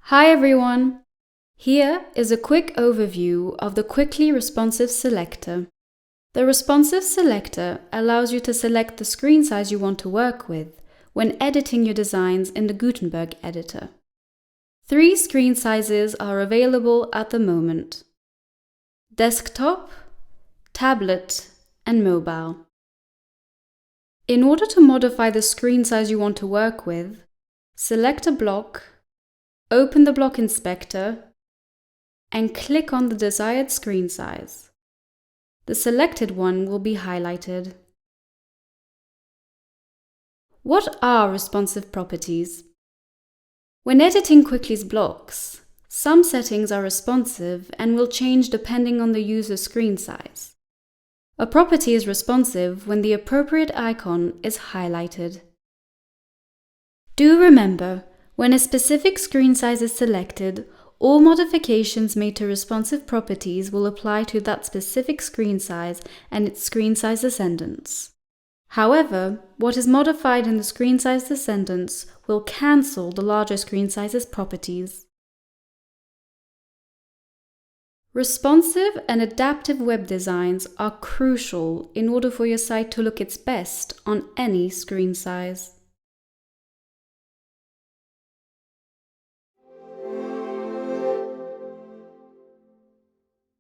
Hi everyone! Here is a quick overview of the Cwicly Responsive Selector. The Responsive Selector allows you to select the screen size you want to work with when editing your designs in the Gutenberg Editor. 3 screen sizes are available at the moment: desktop, tablet, and mobile. In order to modify the screen size you want to work with, select a block, open the block inspector, and click on the desired screen size. The selected one will be highlighted. What are responsive properties? When editing Cwicly's blocks, some settings are responsive and will change depending on the user's screen size. A property is responsive when the appropriate icon is highlighted. Do remember, when a specific screen size is selected, all modifications made to responsive properties will apply to that specific screen size and its screen size descendants. However, what is modified in the screen size descendants will cancel the larger screen size's properties. Responsive and adaptive web designs are crucial in order for your site to look its best on any screen size.